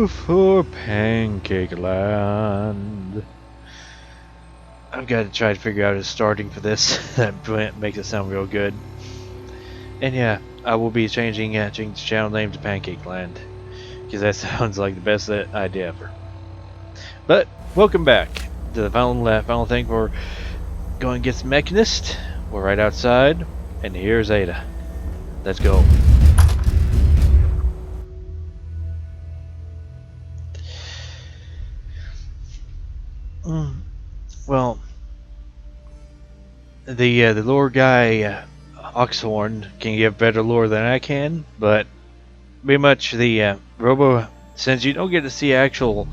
for Pancake Land. I've got to try to figure out a starting for this that makes it sound real good. And yeah, I will be changing the channel name to Pancake Land, because that sounds like the best idea ever. But welcome back to the final thing. We're going to get some Mechanist. We're right outside, and here's Ada. Let's go. Well, the lore guy Oxhorn can give better lore than I can, but pretty much the since you don't get to see actual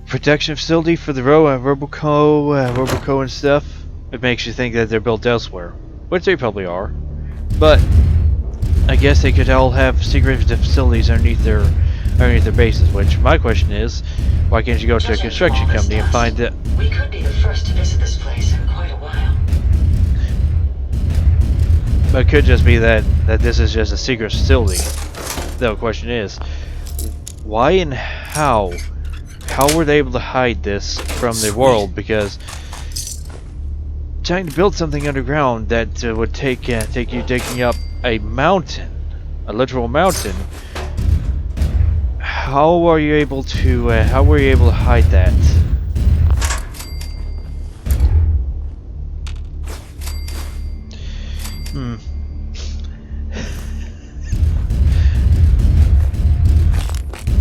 production facility for the Roboco and stuff, it makes you think that they're built elsewhere, which they probably are. But I guess they could all have secret facilities underneath their bases. Which my question is, why can't you go to a construction company and find that? We could be the first to visit this place in quite a while. But it could just be that this is just a secret facility. The question is, why and how were they able to hide this from the world? Because trying to build something underground that would take you digging up a mountain, a literal mountain. How were you able to hide that?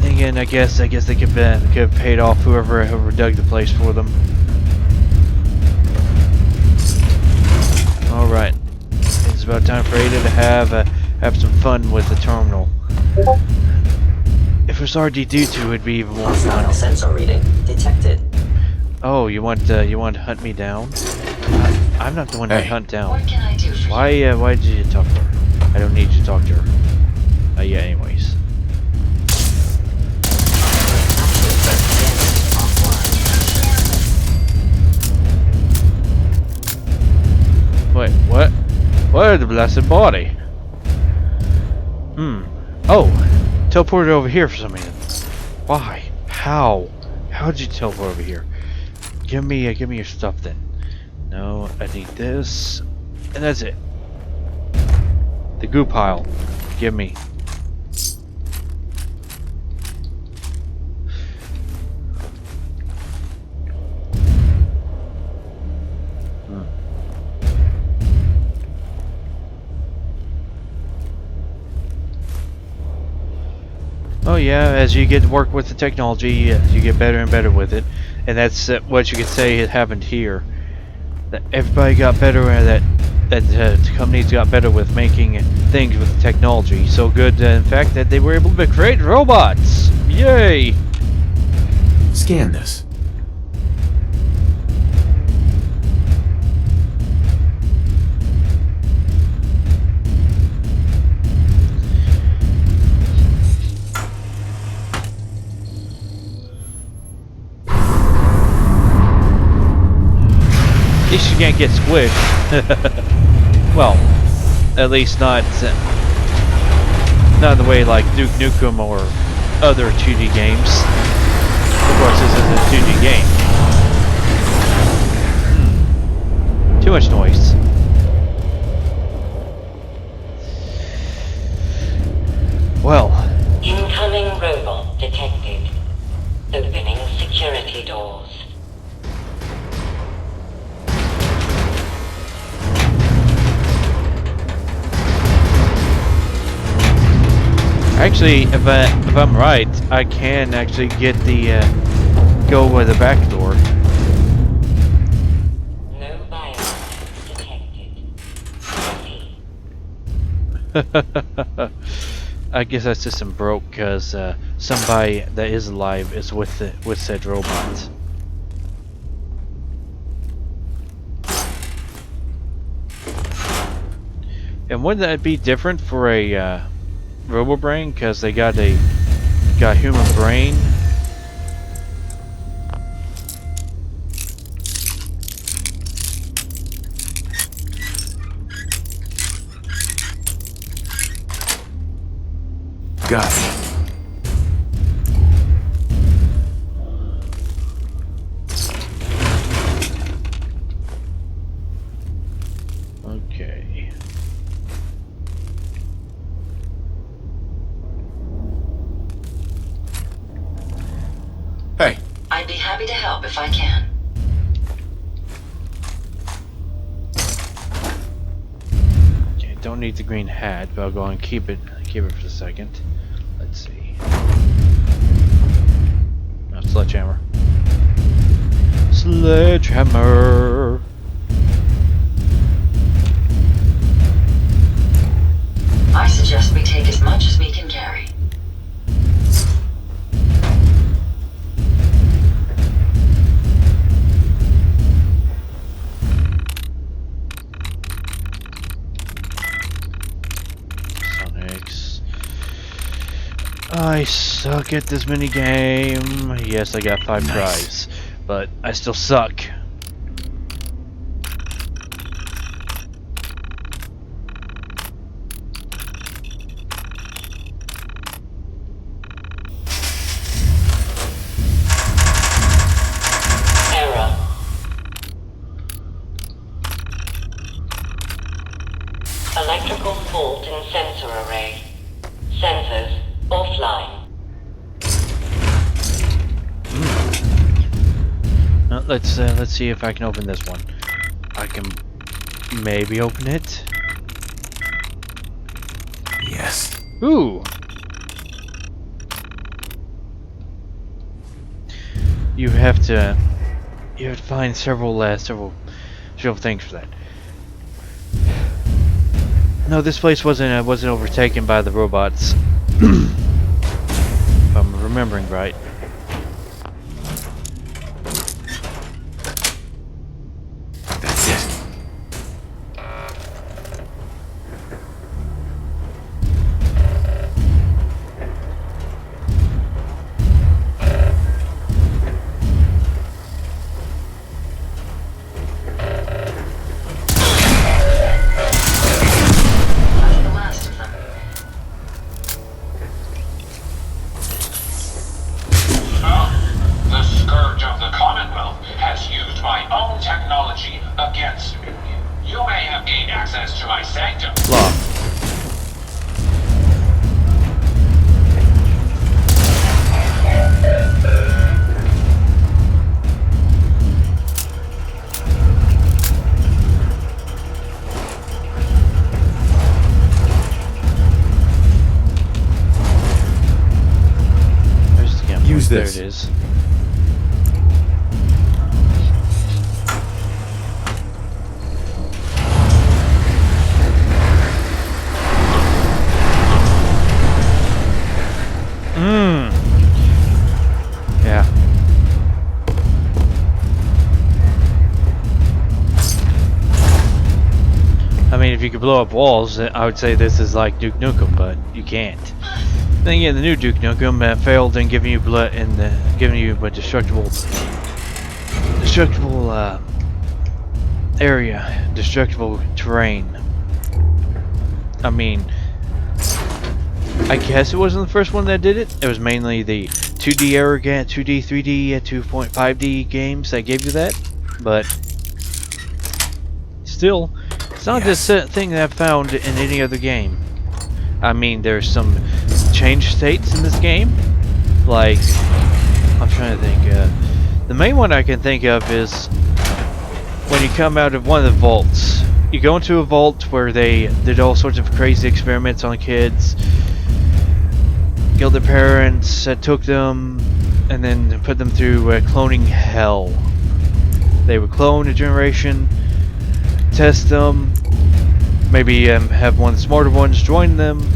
Again, I guess they could have paid off whoever dug the place for them. All right, it's about time for Ada to have some fun with the terminal. If it was RD2, it'd be even more fun. Sensor reading detected. Oh, you want to hunt me down? I'm not the one to hunt down. What can I do for Why did you talk to her? I don't need you to talk to her. Yeah, anyways. Wait, what? What the blessed body? Oh, teleported over here for some reason. Why? How? How did you teleport over here? Give me your stuff then. No, I need this, and that's it. The goo pile. Give me. Oh yeah, as you get to work with the technology, you get better and better with it, and that's what you could say had happened here. That everybody got better, that companies got better with making things with the technology. So good, in fact, that they were able to create robots. Yay! Scan this. At least you can't get squished. Well, at least not in the way like Duke Nukem or other 2D games. Of course, this isn't a 2D game. Too much noise. Well. Incoming robot detected. Opening security doors. Actually, if I'm right, I can actually get the go with the back door. No biomass detected. I guess that system broke because somebody that is alive is with said robot. And wouldn't that be different for a RoboBrain, because they got human brain? Got it. I'd be happy to help if I can. Okay, don't need the green hat, but I'll go and keep it for a second. Let's see. No, sledgehammer. Sledgehammer. I suggest we take as much as we can carry. Sonics. I suck at this mini game. Yes, I got 5 tries, but I still suck. Error. Electrical fault in sensor array. Sensors offline. Let's see if I can open this one. I can maybe open it. Yes. Ooh. You have to find several things for that. No, this place wasn't overtaken by the robots. If I'm remembering right. That's it. That's the last of them. The Scourge of the Commonwealth has used my own technology against me. You may have gained access to my sanctum. Law. There's the camera. Use There this. it is. Yeah. I mean, if you could blow up walls, I would say this is like Duke Nukem, but you can't. Then again, the new Duke Nukem failed in giving you blood and giving you a destructible area, destructible terrain. I mean, I guess it wasn't the first one that did it. It was mainly the 2D era, 2D, 3D, 2.5D games that gave you that. But still, it's not Yes. this thing that I've found in any other game. I mean, there's some change states in this game. Like, I'm trying to think. The main one I can think of is when you come out of one of the vaults. You go into a vault where they did all sorts of crazy experiments on kids. Killed their parents, took them, and then put them through cloning hell. They would clone a generation, test them, maybe have one of the smarter ones join them.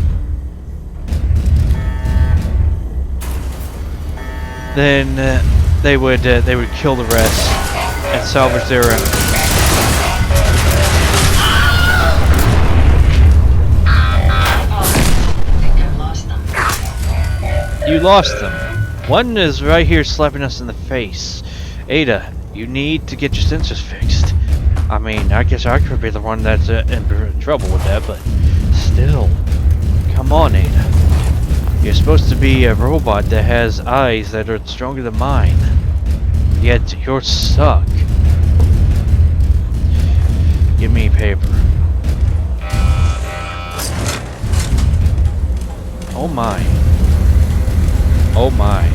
Then they would kill the rest and salvage their. You lost them. One is right here slapping us in the face. Ada, you need to get your sensors fixed. I mean, I guess I could be the one that's in trouble with that, but still. Come on, Ada. You're supposed to be a robot that has eyes that are stronger than mine. Yet, yours suck. Give me paper. Oh my. Oh my.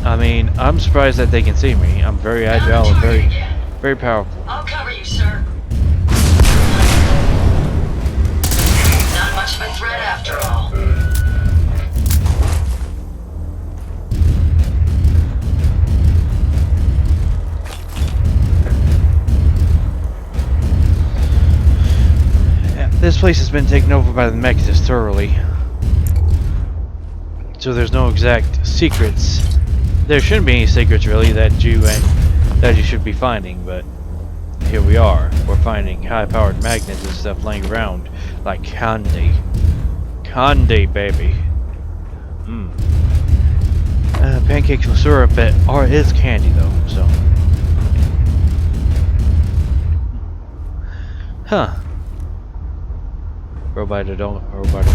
I mean, I'm surprised that they can see me. I'm very agile and very powerful. I'll cover you, sir. Not much of a threat after all. This place has been taken over by the Mechanist thoroughly. So there's no exact secrets. There shouldn't be any secrets really that you should be finding, but here we are. We're finding high-powered magnets and stuff laying around like candy. Candy, baby. Pancakes with syrup that is candy though, so. Huh. Robotic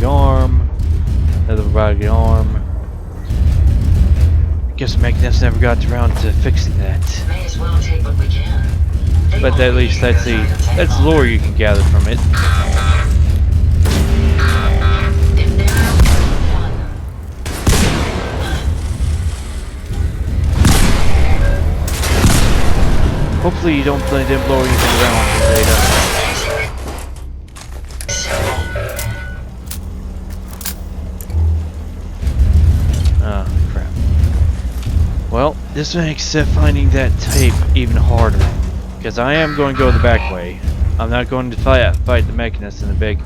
arm. Another robotic arm. Guess the Mechanist never got around to fixing that. May as well take what we can. But at least that's the lore you can gather from it. If they're fun. Hopefully you didn't blow anything around with data. Oh, crap. Well, this makes finding that tape even harder. Because I am going to go the back way. I'm not going to fight the Mechanist in the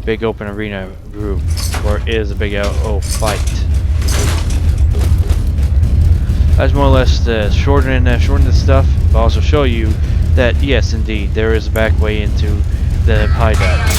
big open arena room. Where it is a big fight. That's more or less to shorten the stuff, but also show you that yes, indeed, there is a back way into the hideout.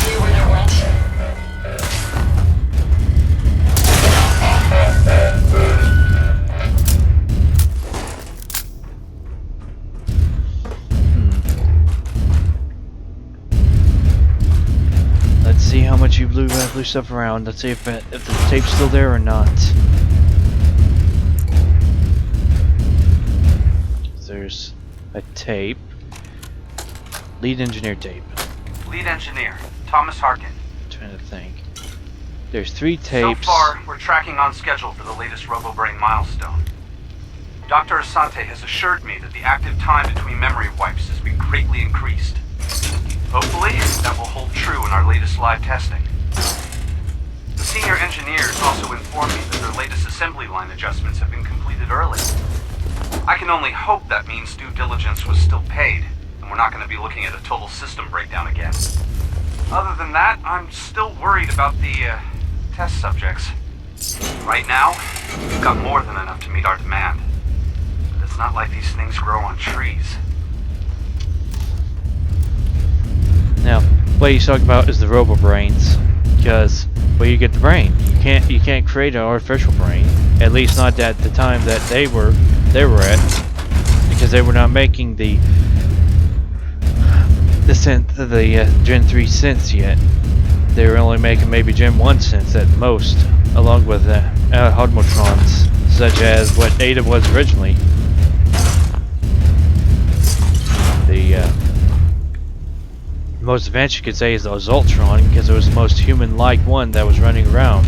Let's see how much you blew stuff around. Let's see if the tape's still there or not. There's a tape. Lead engineer tape. Lead engineer, Thomas Harkin. Trying to think. There's 3 tapes. So far, we're tracking on schedule for the latest RoboBrain milestone. Dr. Asante has assured me that the active time between memory wipes has been greatly increased. Hopefully, that will hold true in our latest live testing. The senior engineers also informed me that their latest assembly line adjustments have been completed early. I can only hope that means due diligence was still paid, and we're not going to be looking at a total system breakdown again. Other than that, I'm still worried about the test subjects. Right now, we've got more than enough to meet our demand. But it's not like these things grow on trees. Now, what he's talking about is the RoboBrains, because well, you get the brain. You can't create an artificial brain, at least not at the time that they were at, because they were not making the Gen 3 synths yet. They were only making maybe Gen 1 synths at most, along with automotrons, such as what Ada was originally. The most advanced you could say is the Zoltron, because it was the most human-like one that was running around.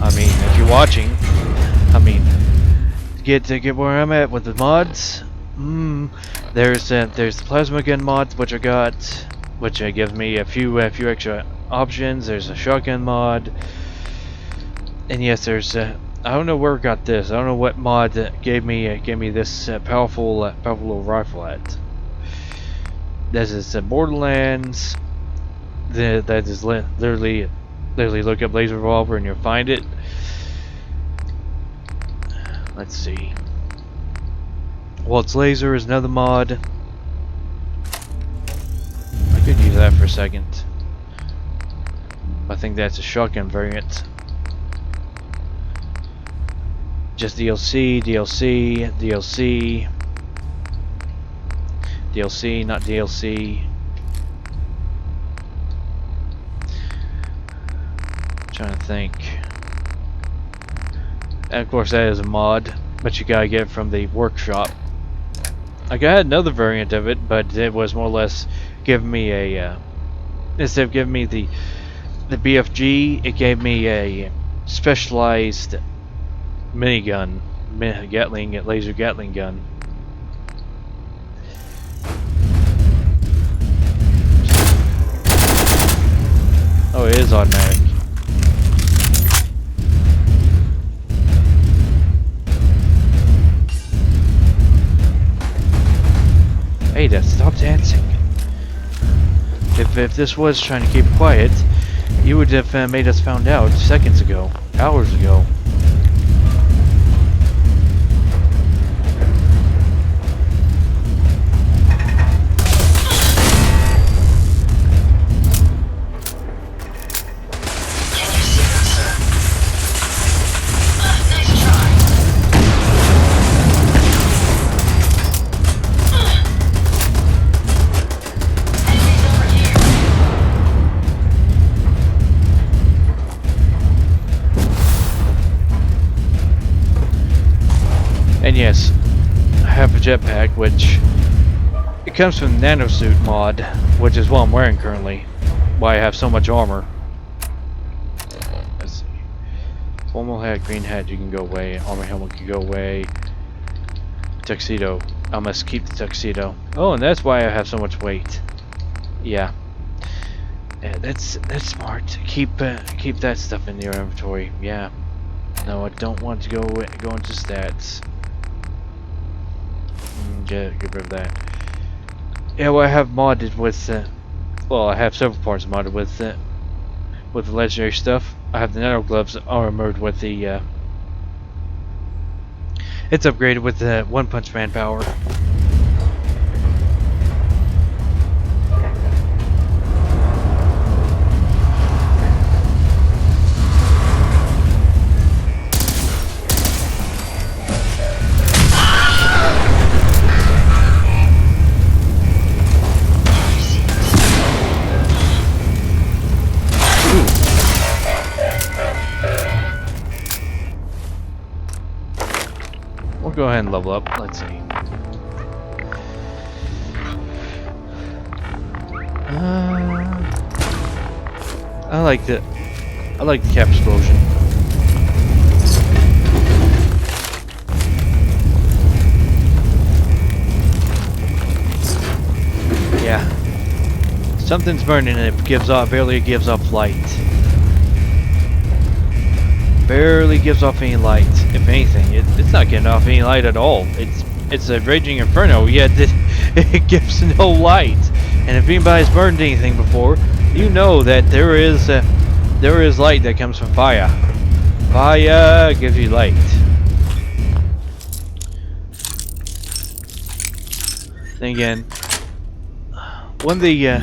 I mean, if you're watching, I mean, to get where I'm at with the mods, there's the plasma gun mod, which I got, which gives me a few extra options. There's a shotgun mod, and yes, there's I don't know where I got this. I don't know what mod gave me this powerful little rifle at. This is Borderlands. That is literally look up laser revolver and you'll find it. Let's see. Watz laser is another mod. I could use that for a second. I think that's a shotgun variant. Just DLC, not DLC. Trying to think. And of course that is a mod, but you gotta get it from the workshop. I got another variant of it, but it was more or less giving me a instead of giving me the the BFG, it gave me a specialized minigun, laser Gatling gun. Oh, it is automatic. Hey, Dad, stop dancing. If this was trying to keep quiet, you would have made us found out seconds ago, hours ago. Can you see them, sir? Nice try. Enemies over here. And yes, I have a jetpack, which it comes from the Nano suit mod, which is what I'm wearing currently. Why I have so much armor. Let's see. Formal hat, green hat, you can go away. Armor helmet can go away. Tuxedo. I must keep the tuxedo. Oh, and that's why I have so much weight. Yeah. Yeah, that's smart. Keep that stuff in your inventory. Yeah. No, I don't want to go into stats. Get rid of that. Yeah, well, I have modded with. Well, I have several parts modded with the legendary stuff. I have the Nano gloves armored with the. It's upgraded with the One Punch Man power. We'll go ahead and level up. Let's see. I like the cap explosion. Yeah. Something's burning and it barely gives off light. Barely gives off any light. If anything, it's not getting off any light at all. It's a raging inferno, yet it gives no light. And if anybody's burned anything before, you know that there is light that comes from fire. Fire gives you light. Then again, one of the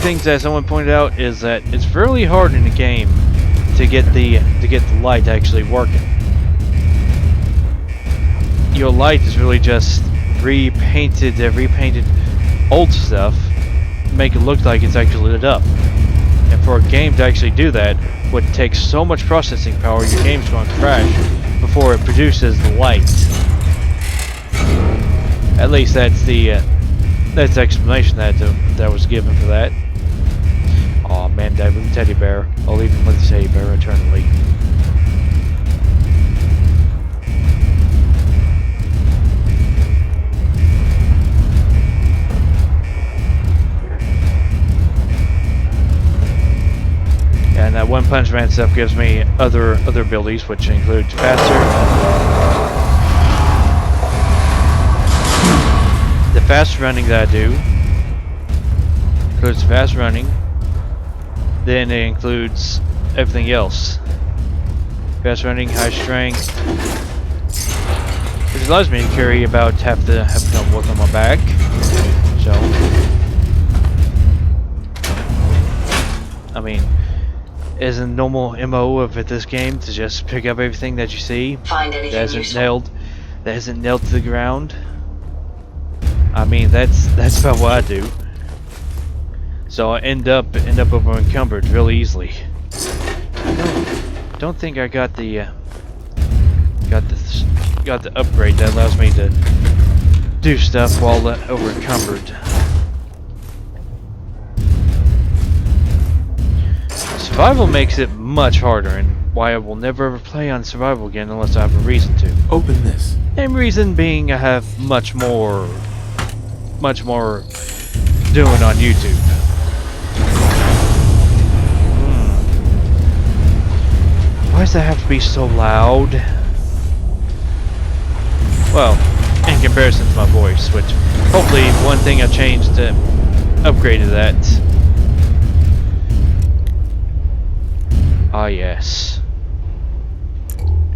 things that someone pointed out is that it's fairly hard in the game to get the light actually working. Your light is really just repainted old stuff, make it look like it's actually lit up. And for a game to actually do that would take so much processing power, your game's going to crash before it produces the light. At least that's the explanation that was given for that. Aw, man died with a teddy bear. I'll leave him with the teddy bear eternally. Yeah, and that One Punch Man stuff gives me other abilities, which include faster. The fast running that I do includes fast running. Then it includes everything else. Fast running, high strength, which allows me to carry about half the gun on my back. So, I mean, isn't normal MO of this game to just pick up everything that you see that isn't nailed to the ground? I mean, that's about what I do. So I end up over encumbered really easily. I don't think I got the upgrade that allows me to do stuff while over encumbered. Survival makes it much harder, and why I will never ever play on survival again unless I have a reason to. Open this. And reason being, I have much more doing on YouTube. Why does that have to be so loud? Well, in comparison to my voice, which hopefully one thing I changed to upgrade to that. Ah yes.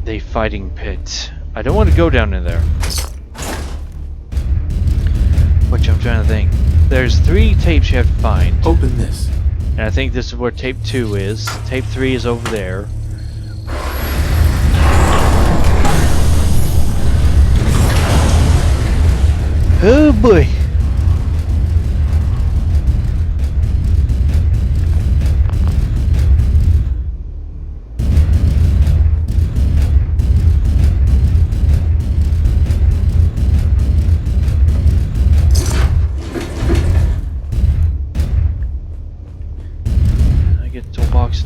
The fighting pit. I don't want to go down in there. Which I'm trying to think. There's 3 tapes you have to find. Open this. And I think this is where tape 2 is. Tape 3 is over there. Oh boy.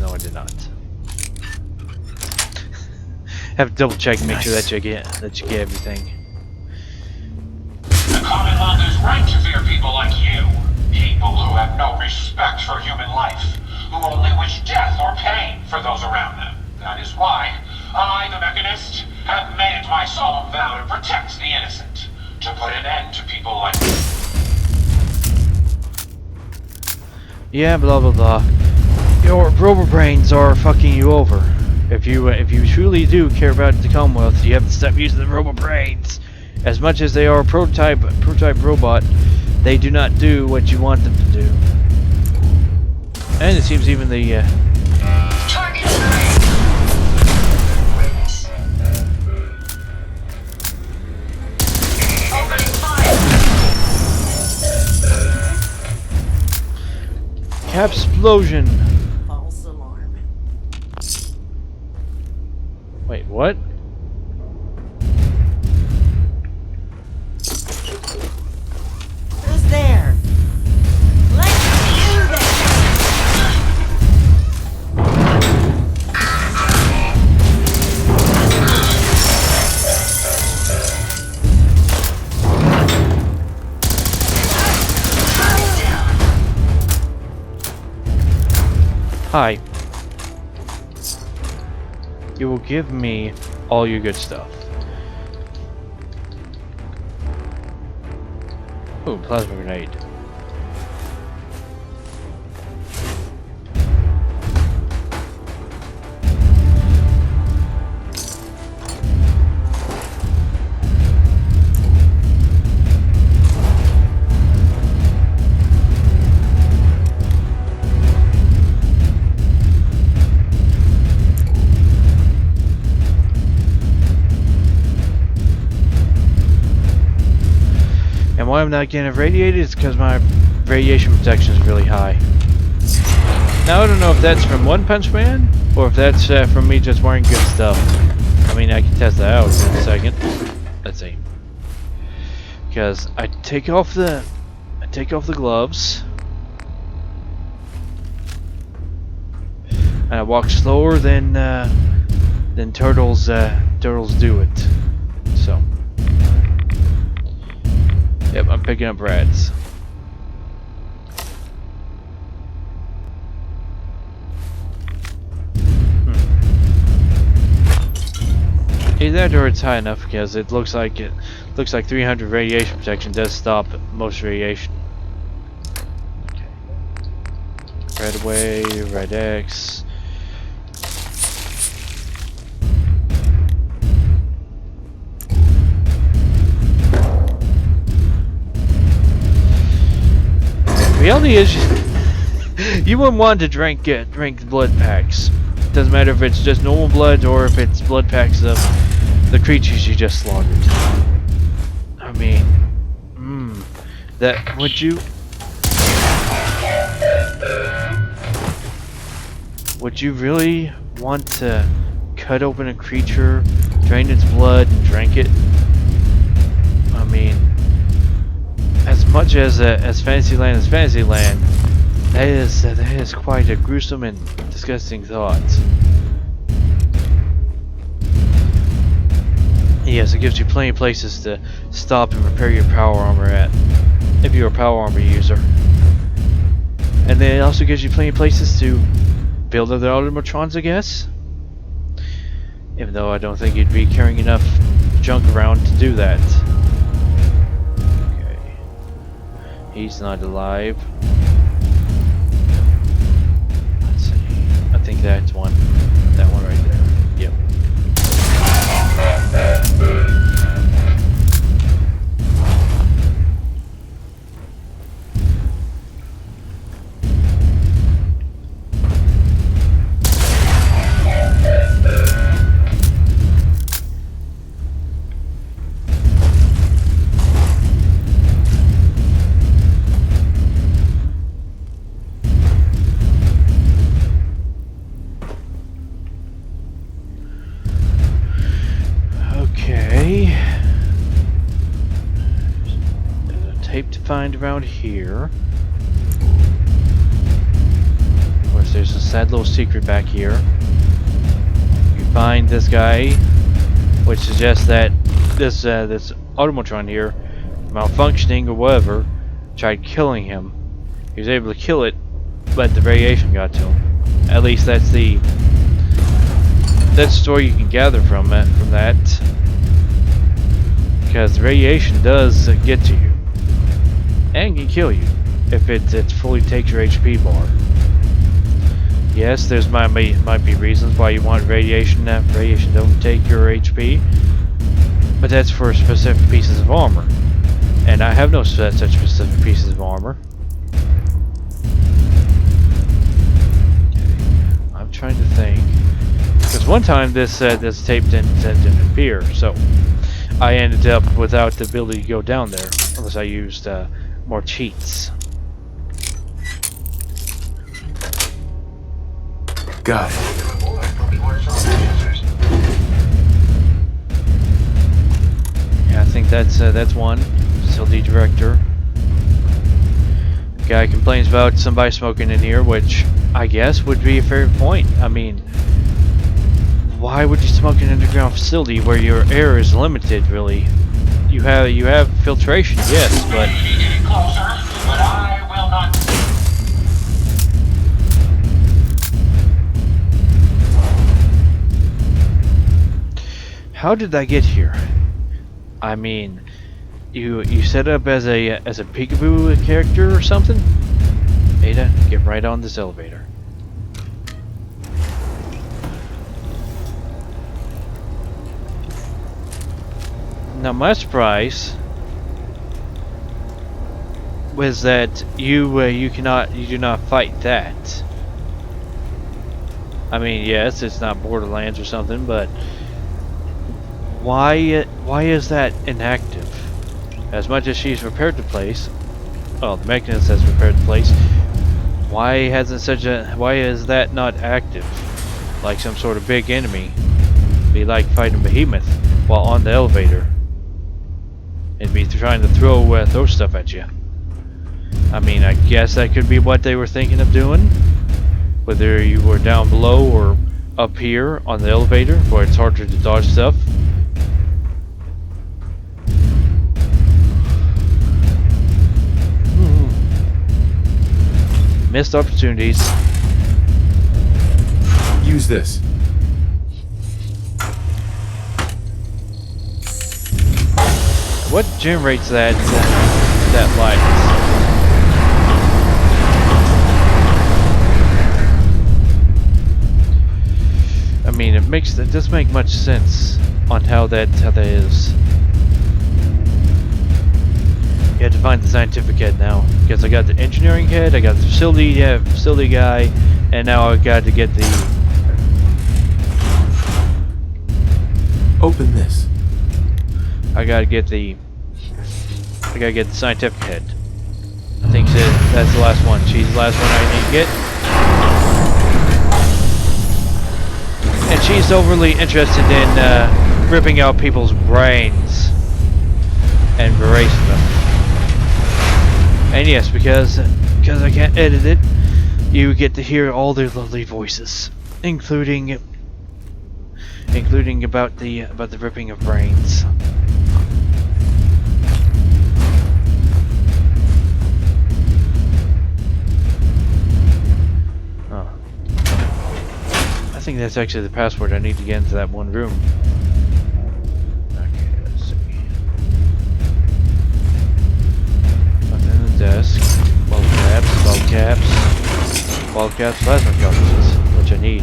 No, I did not. Have to double check and make sure that you get everything. The Commonwealth is right to fear people like you. People who have no respect for human life, who only wish death or pain for those around them. That is why I, the Mechanist, have made it my solemn vow to protect the innocent, to put an end to people like you. Yeah, blah blah blah. Your robo brains are fucking you over. If you truly do care about the Commonwealth, you have to stop using the robo brains. As much as they are a prototype robot, they do not do what you want them to do. And it seems even the Target sight. Witness. Opening fire. Capsplosion. False alarm. Wait, what? Who's there? Let's do this! Hi. You will give me all your good stuff. Ooh, plasma grenade. And why I'm not getting irradiated is because my radiation protection is really high. Now I don't know if that's from One Punch Man or if that's from me just wearing good stuff. I mean, I can test that out in a second. Let's see. Because I take off the gloves and I walk slower than turtles do it. So. Yep, I'm picking up rats. Either that or it's high enough because it looks like 300 radiation protection does stop most radiation. Okay. Right away, right X. Reality is, you wouldn't want to drink blood packs. Doesn't matter if it's just normal blood or if it's blood packs of the creatures you just slaughtered. I mean, that would you really want to cut open a creature, drain its blood, and drink it? I mean, as much as Fantasyland is Fantasyland, That is quite a gruesome and disgusting thought. Yes, it gives you plenty of places to stop and repair your power armor at, if you're a power armor user. And then it also gives you plenty of places to build other automotrons, I guess. Even though I don't think you'd be carrying enough junk around to do that. Okay. He's not alive. Let's see. I think that's one. That one right there. Yep. Okay. There's a tape to find around here. Of course, there's a sad little secret back here. You find this guy, which suggests that this automotron here, malfunctioning or whatever, tried killing him. He was able to kill it, but the radiation got to him. At least that's the story you can gather from that. Because the radiation does get to you, and can kill you if it fully takes your HP bar. Yes, there's might be reasons why you want radiation. That radiation don't take your HP, but that's for specific pieces of armor, and I have no such specific pieces of armor. Okay. I'm trying to think, because one time this tape didn't appear, so I ended up without the ability to go down there unless I used more cheats. Got it. Yeah, I think that's one. Facility director. Guy complains about somebody smoking in here, which I guess would be a fair point. I mean, why would you smoke in an underground facility where your air is limited? Really, you have filtration, yes, but Getting closer, but I will not. how did I get here? I mean, you set up as a peekaboo character or something? Ada, get right on this elevator. Now my surprise was that you do not fight that. I mean, yes, it's not Borderlands or something, but why is that inactive? As much as she's repaired the place, well, the Mechanist has repaired the place. Why is that not active? Like some sort of big enemy, be like fighting Behemoth while on the elevator. It'd be trying to throw stuff at you. I mean, I guess that could be what they were thinking of doing. Whether you were down below or up here on the elevator, where it's harder to dodge stuff. Missed opportunities. Use this. What generates that light? I mean, it doesn't make much sense on how that is. You have to find the scientific head now, because I got the engineering head, I got the facility guy, and now I got to get the. Open this. I gotta get the scientific head. I think that's the last one. She's the last one I need to get. And she's overly interested in ripping out people's brains and erasing them. And yes, because I can't edit it, you get to hear all their lovely voices, including about the ripping of brains. Oh. I think that's actually the password I need to get into that one room. Okay, let's see. Nothing in the desk. Bottle caps, plasma cartridges, which I need.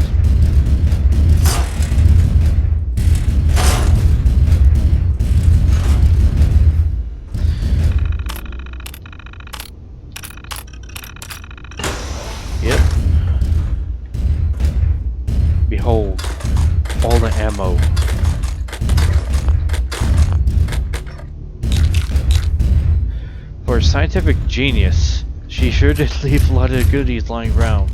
Yep. Behold, all the ammo. For a scientific genius, she sure did leave a lot of goodies lying around.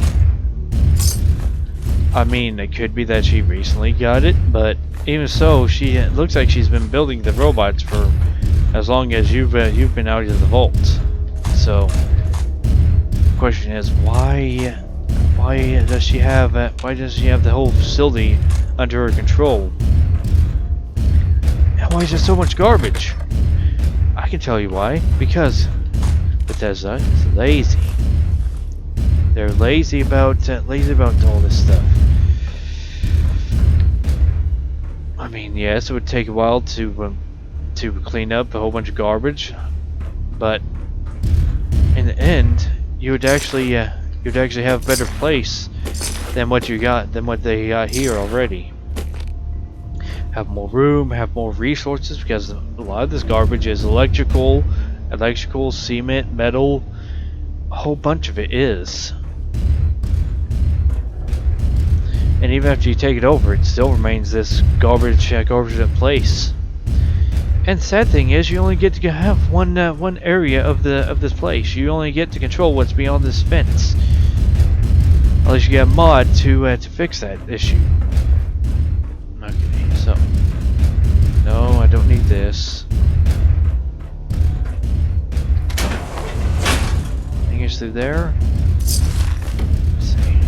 I mean, it could be that she recently got it, but even so, it looks like she's been building the robots for as long as you've been out of the vault. So, the question is, why does she have the whole facility under her control? And why is there so much garbage? I can tell you why. Because Bethesda is lazy. They're lazy about all this stuff. I mean, yes, it would take a while to clean up a whole bunch of garbage, but in the end, you would actually have a better place than what they got here already. Have more room, have more resources, because a lot of this garbage is electrical, cement, metal. A whole bunch of it is. And even after you take it over, it still remains this garbage in place. And the sad thing is, you only get to have one area of this place. You only get to control what's beyond this fence, unless you get a mod to fix that issue. Okay, so no, I don't need this. Anything is through there? Let's see.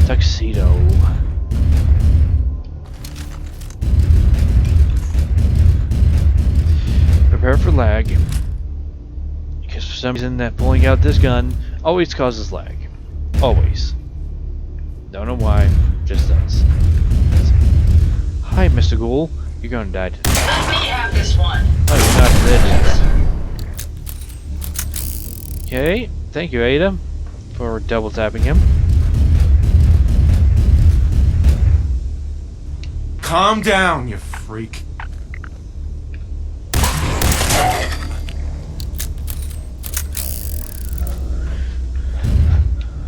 Tuxedo. Prepare for lag, because for some reason that pulling out this gun always causes lag. Always. Don't know why, just does. Hi, Mr. Ghoul. You're gonna die today. Let me have this one. Oh, you're not dead yet. Okay, thank you, Ada, for double tapping him. Calm down, you freak.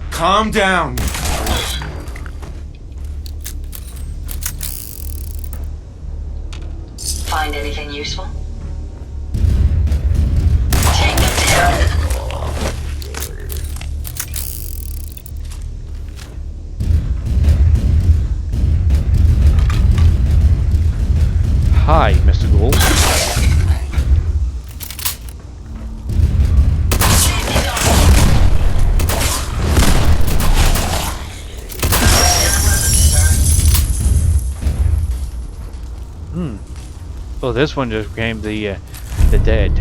Calm down. Find anything useful? Take them down. Hi, Mr. Ghoul. Oh, this one just became the dead.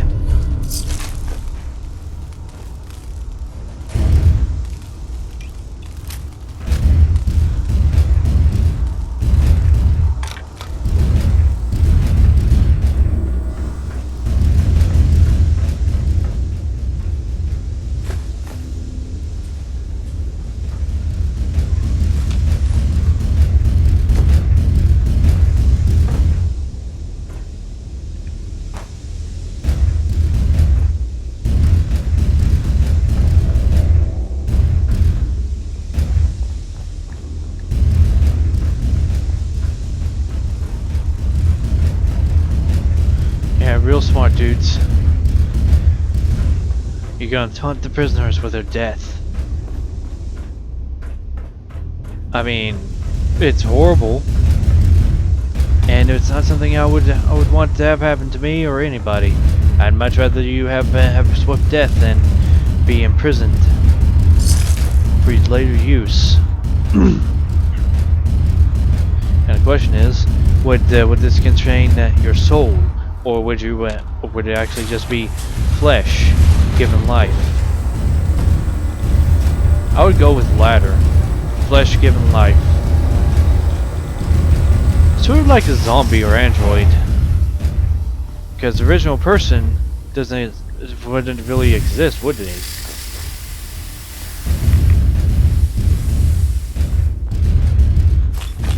Real smart dudes. You're gonna taunt the prisoners with their death. I mean, it's horrible, and it's not something I would want to have happen to me or anybody. I'd much rather you have a swift death than be imprisoned. for later use. And the question is, would this contain your soul, or would it actually just be flesh given life? I would go with the latter, flesh given life. Sort of like a zombie or android, because the original person wouldn't really exist, would he?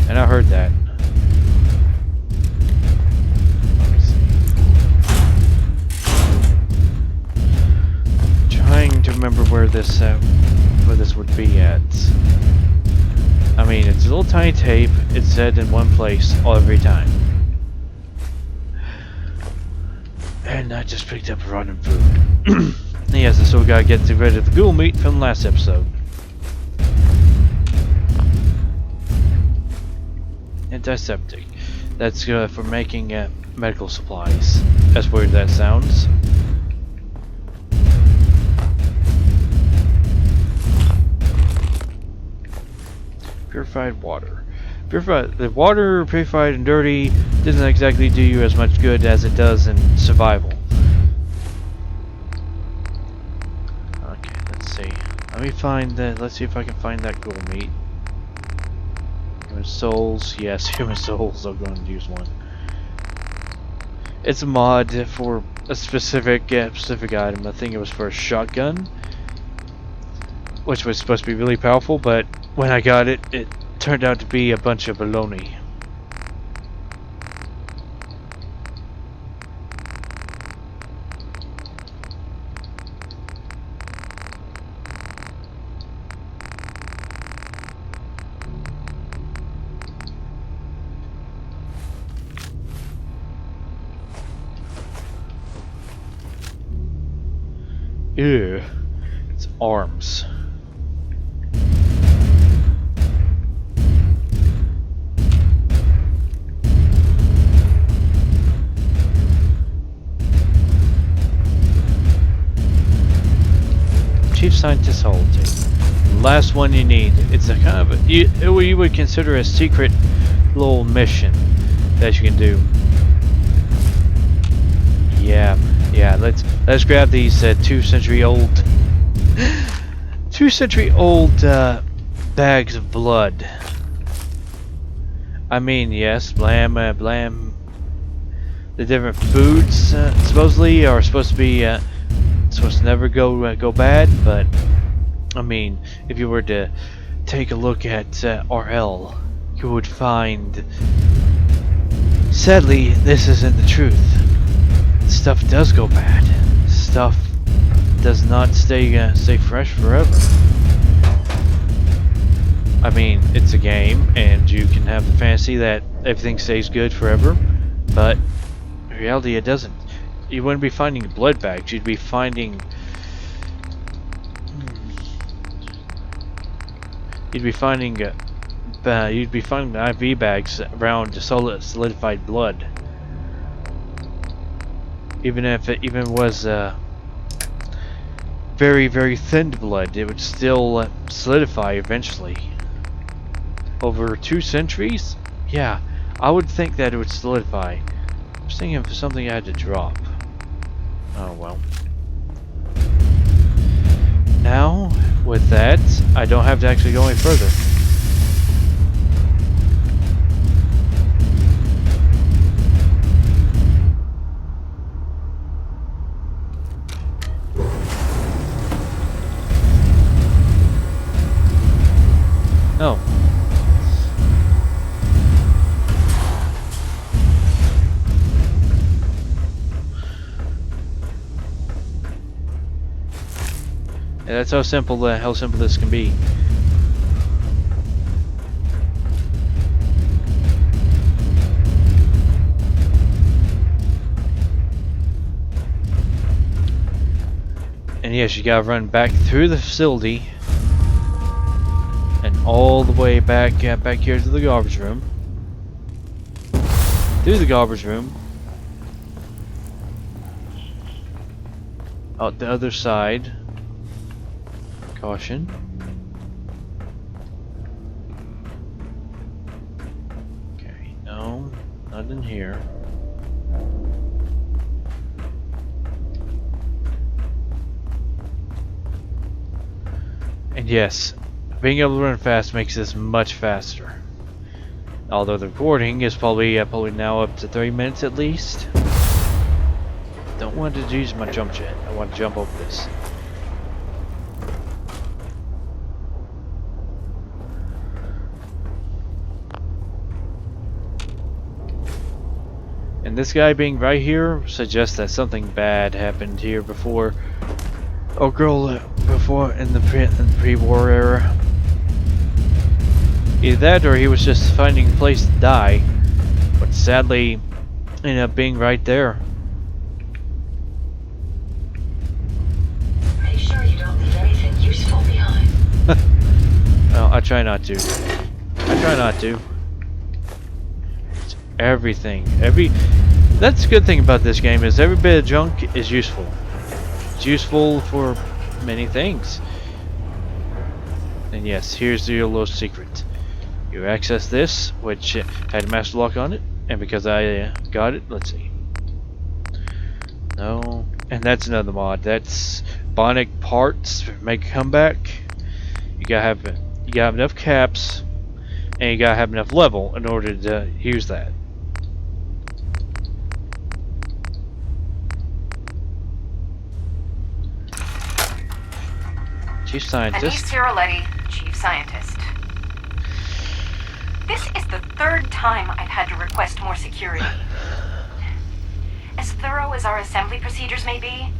And I heard that. Let me see. Trying to remember where this would be at. I mean, it's a little tiny tape. It's said in one place every time. And I just picked up rotten food. Yes, I still gotta get rid of the ghoul meat from the last episode. Antiseptic. That's for making medical supplies. As weird as that sounds. Purified water. The water, purified and dirty, doesn't exactly do you as much good as it does in survival. Okay, let's see. Let me find that. Let's see if I can find that ghoul meat. Human souls. Yes, human souls. I'm going to use one. It's a mod for a specific item. I think it was for a shotgun, which was supposed to be really powerful, but when I got it, it turned out to be a bunch of baloney. Ew, it's arms. Chief Scientist holotape. Last one you need. It's a kind of you would consider a secret little mission that you can do. Yeah. Let's grab these 2-century-old bags of blood. I mean, yes, blam. The different foods supposedly are supposed to be supposed to never go bad, but I mean, if you were to take a look at RL, you would find, sadly, this isn't the truth. Stuff does go bad. Stuff does not stay fresh forever. I mean, it's a game, and you can have the fantasy that everything stays good forever, but in reality, it doesn't. You wouldn't be finding blood bags. You'd be finding. You'd be finding IV bags around solidified blood. Even if it was very, very thin blood, it would still solidify eventually. Over 2 centuries? Yeah, I would think that it would solidify. I was thinking of something I had to drop. Oh well. Now, with that, I don't have to actually go any further. Oh. Yeah, that's how simple this can be. And yes, you gotta run back through the facility and all the way back here to the garbage room. Through the garbage room. Out the other side. Caution. Nothing here. And yes, being able to run fast makes this much faster. Although the recording is probably now up to 30 minutes at least. Don't want to use my jump jet. I want to jump over this. And this guy being right here suggests that something bad happened here before. Oh, girl, before in the pre-war era. Either that, or he was just finding a place to die, but sadly ended up being right there. Make sure you don't leave anything useful behind. Well, I try not to. I try not to. It's everything. That's the good thing about this game is every bit of junk is useful. It's useful for many things. And yes, here's your little secret. You access this, which had a master lock on it, and because I got it, let's see. No, and that's another mod. That's Bionic parts make a comeback. You gotta have enough caps, and you gotta have enough level in order to use that. Chief Scientist. Anise Ciroletti, Chief Scientist. This is the third time I've had to request more security. As thorough as our assembly procedures may be,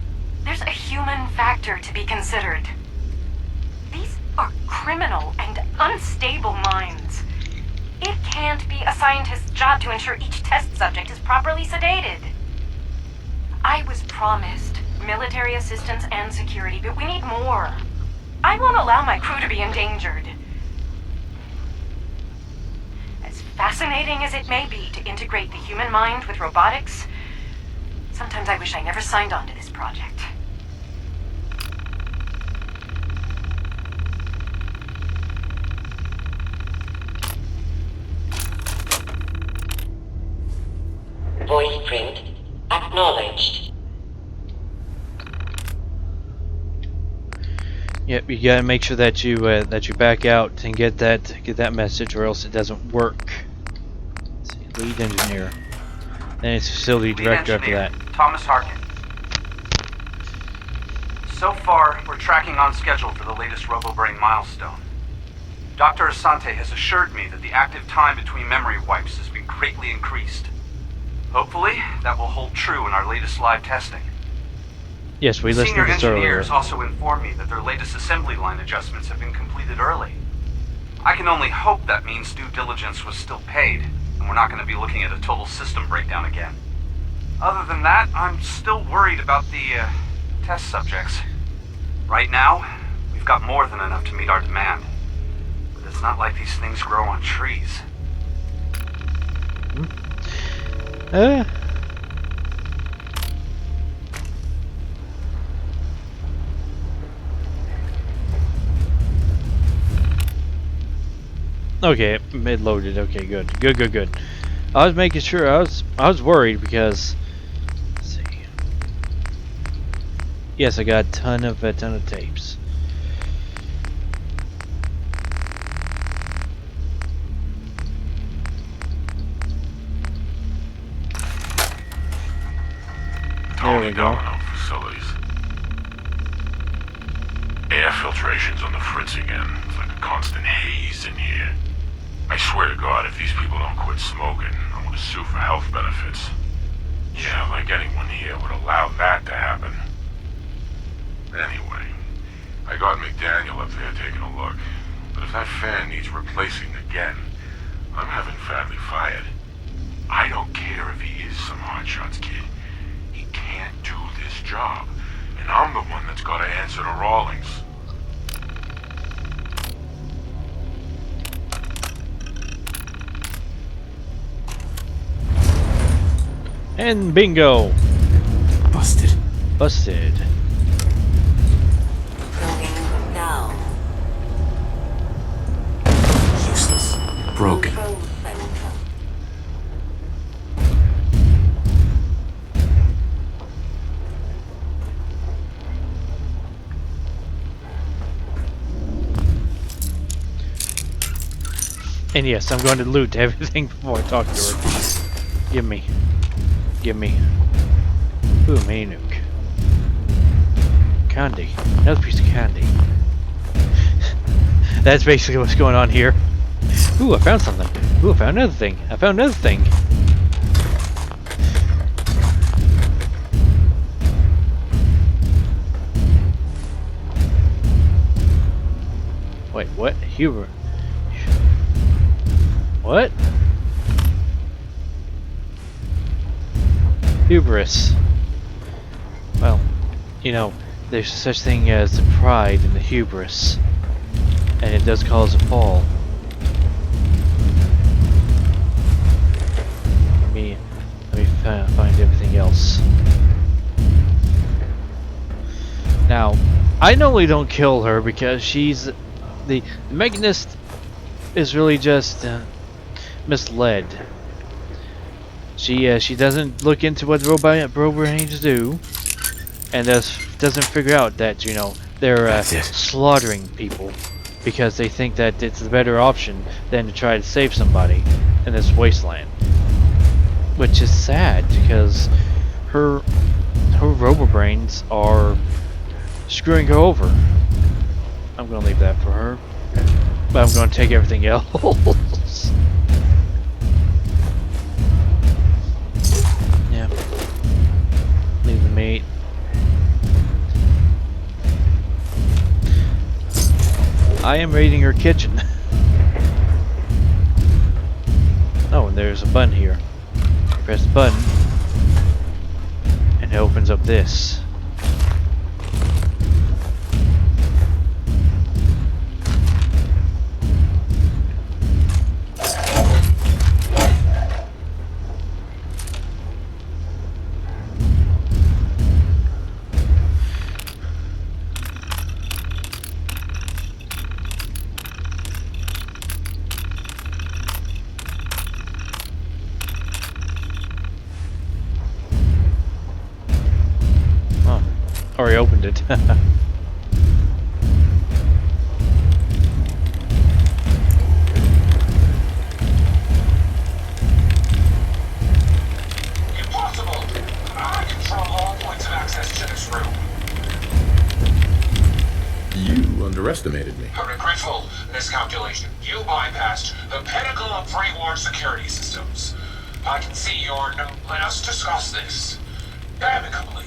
there's a human factor to be considered. These are criminal and unstable minds. It can't be a scientist's job to ensure each test subject is properly sedated. I was promised military assistance and security, but we need more. I won't allow my crew to be endangered. As fascinating as it may be to integrate the human mind with robotics, sometimes I wish I never signed on to this project. Voice print acknowledged. Yep, you gotta make sure that you back out and get that message, or else it doesn't work. Let's see, lead engineer. Then it's facility director after that. Thomas Harkin. So far, we're tracking on schedule for the latest RoboBrain milestone. Dr. Asante has assured me that the active time between memory wipes has been greatly increased. Hopefully, that will hold true in our latest live testing. Yes, we listened to this Senior earlier. engineers also informed me that their latest assembly line adjustments have been completed early. I can only hope that means due diligence was still paid, and we're not going to be looking at a total system breakdown again. Other than that, I'm still worried about the test subjects. Right now, we've got more than enough to meet our demand. But it's not like these things grow on trees. Okay, mid-loaded. Okay, good. I was making sure. I was worried because. Let's see. Yes, I got a ton of tapes. There we go. Nano facilities. Air filtration's on the fritz again. It's like a constant haze in here. I swear to God, if these people don't quit smoking, I'm gonna sue for health benefits. Yeah, like anyone here would allow that to happen. Anyway, I got McDaniel up there taking a look. But if that fan needs replacing again, I'm having Fadley fired. I don't care if he is some hotshots kid. He can't do this job. And I'm the one that's gotta answer to Rawlings. And bingo! Busted. Busted. Going now. Useless. Broken. And yes, I'm going to loot everything before I talk to her. Give me. Give me. Ooh, mini nuke. Candy. Another piece of candy. That's basically what's going on here. Ooh, I found something. Ooh, I found another thing. I found another thing. Wait, what? Hubert. What? Hubris. Well, you know, there's such thing as the pride and the hubris. And it does cause a fall. Let me find everything else. Now, I normally don't kill her because she's the Mechanist is really just misled. She doesn't look into what the robots do, and doesn't figure out that, you know, they're slaughtering people because they think that it's the better option than to try to save somebody in this wasteland. Which is sad because her robo-brains are screwing her over. I'm gonna leave that for her, but I'm gonna take everything else. Yeah, leave the meat. I am raiding her kitchen. Oh, and there's a button here. Press the button, and it opens up this. Already opened it. Impossible! I control all points of access to this room. You underestimated me. A regretful miscalculation. You bypassed the pinnacle of pre-war security systems. I can see your no. Let us discuss this amicably.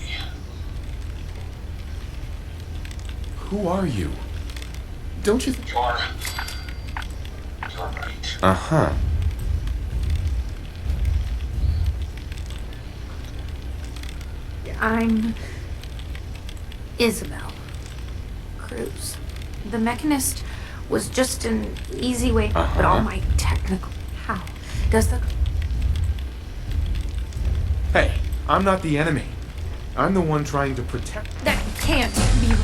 Who are you? Don't you You're right. Uh-huh. I'm Isabel Cruz. The Mechanist was just an easy way to put all my technical... How does the... Hey, I'm not the enemy. I'm the one trying to protect... That can't be...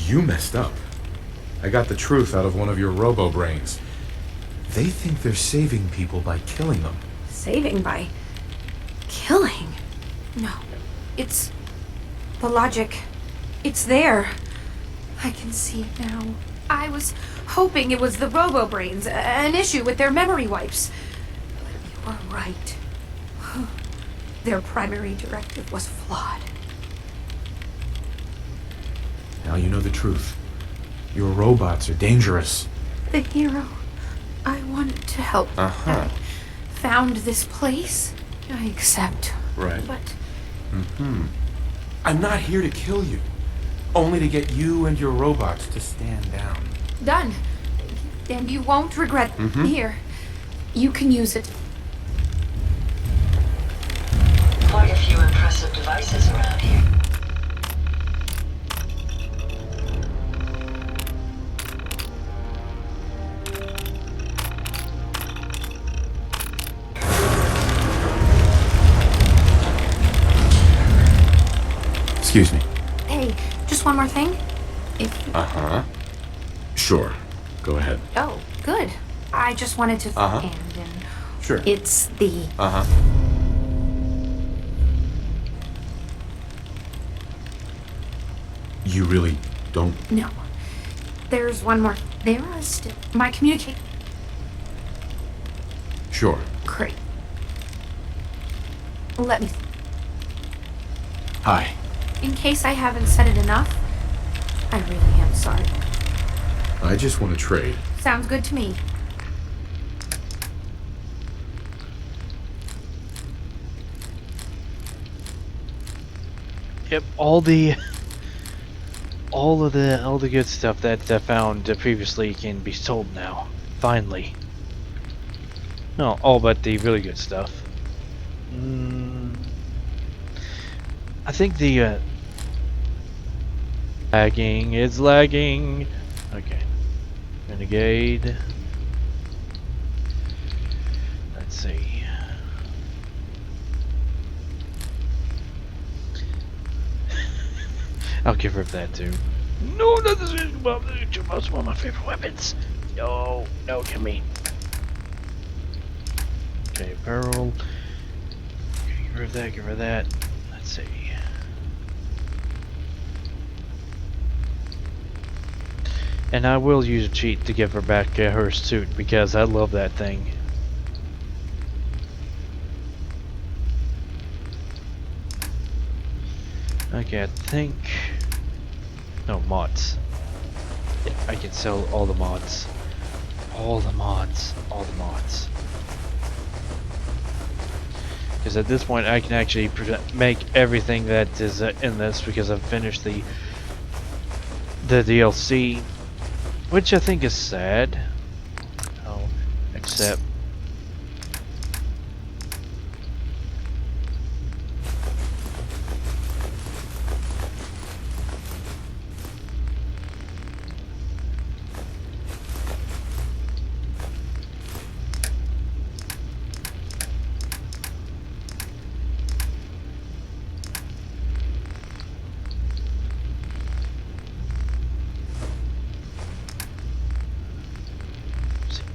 You messed up. I got the truth out of one of your robo-brains. They think they're saving people by killing them. Saving by... killing? No. It's... the logic. It's there. I can see it now. I was hoping it was the robo-brains, an issue with their memory wipes. But you were right. Their primary directive was flawed. Now you know the truth. Your robots are dangerous. The hero I wanted to help. I found this place. I accept. Right. But I'm not here to kill you. Only to get you and your robots to stand down. done. And you won't regret it. Here. You can use it. Quite a few impressive devices around here. Excuse me. Hey, just one more thing. If... Sure. Go ahead. Oh, good. I just wanted to... And Sure. it's the... You really don't... No. There's one more There are still my communicate. Sure. Great. Let me. Hi. In case I haven't said it enough, I really am sorry. I just want to trade. Sounds good to me. Yep, all of the good stuff that I found previously can be sold now. Finally. No, all but the really good stuff. I think the lagging is lagging. Okay. Renegade. Let's see. I'll give her that too. No, not this is one of my favorite weapons. No, no, give me. Okay, barrel. Okay, give her that, give her that. Let's see. And I will use a cheat to give her back her suit because I love that thing. Okay, I think... No, mods. Yeah, I can sell all the mods. All the mods. All the mods. Because at this point I can actually make everything that is in this because I've finished the DLC. Which I think is sad. Oh, except...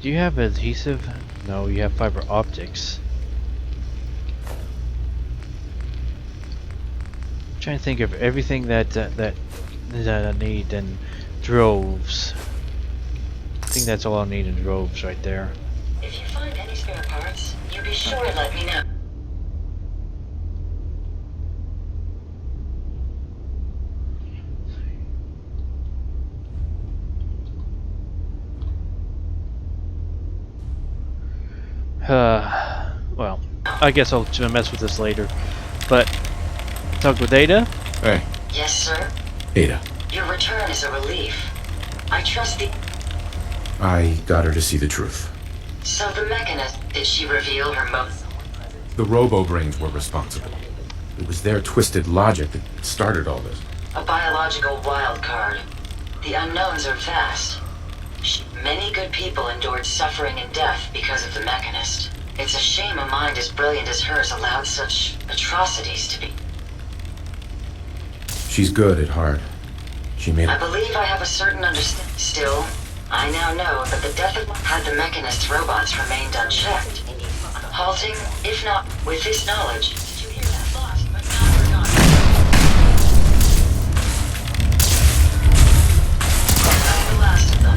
Do you have adhesive? No, you have fiber optics. I'm trying to think of everything that I need in droves. I think that's all I need in droves right there. If you find any spare parts, you be sure to let me know. Well, I guess I'll mess with this later. But, talk with Ada? Hey. Yes, sir? Ada. Your return is a relief. I trust the... I got her to see the truth. So the Mechanist, did she reveal her motive? The robo-brains were responsible. It was their twisted logic that started all this. A biological wild card. The unknowns are vast. Many good people endured suffering and death because of the Mechanist. It's a shame a mind as brilliant as hers allowed such atrocities to be. She's good at heart. She made... I believe I have a certain understanding. Still, I now know that the death of... Had the Mechanist's robots remained unchecked, halting, if not with this knowledge... Did you hear that? Lost, but not forgotten. I'm the last of them.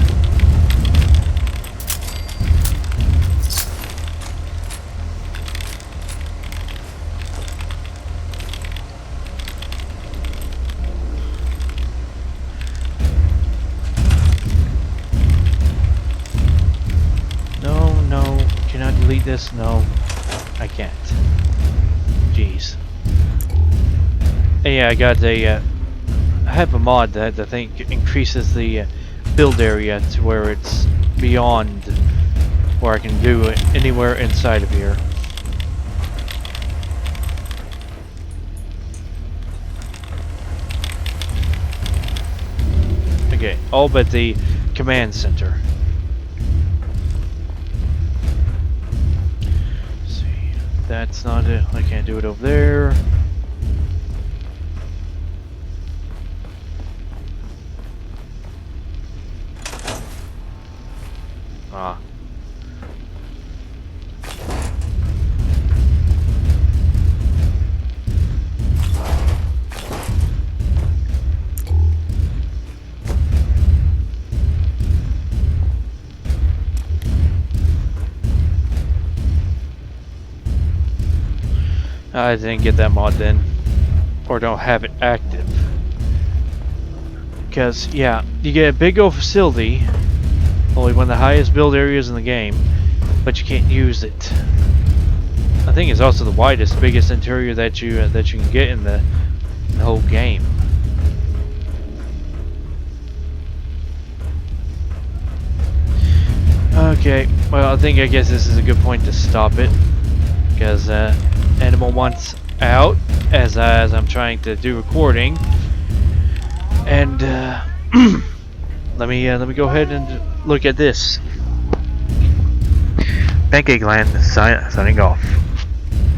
Delete this? No, I can't. Jeez. And yeah, I got a. I have a mod that I think increases the build area to where it's beyond where I can do it anywhere inside of here. Okay, all but the command center. That's not it. I can't do it over there. Ah. I didn't get that mod then, or don't have it active. Because yeah, you get a big old facility, only one of the highest build areas in the game, but you can't use it. I think it's also the widest, biggest interior that you can get in the whole game. Okay, well I guess this is a good point to stop it, because Animal wants out as I'm trying to do recording, and let me go ahead and look at this. Pancake Land signing off.